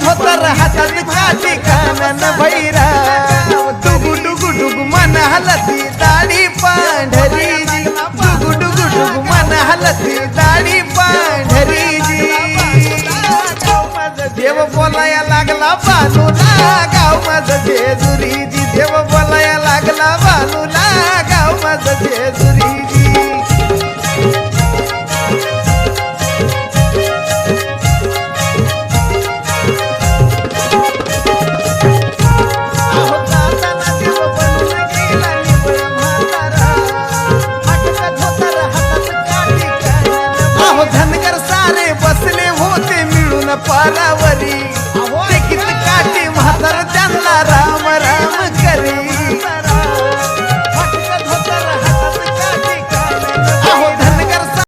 धोतर हातात काठी कानन भैरा डुगु डुगु डुगु मन हलती दाढी पांढरी जी डुगु डुगु डुगु मन हलती दाढी पांढरी जी देव बोलाया लागला बानूला गाव माझं जेजुरी जी देव बोलाया लागला बानूला गाव माझं जेजुरी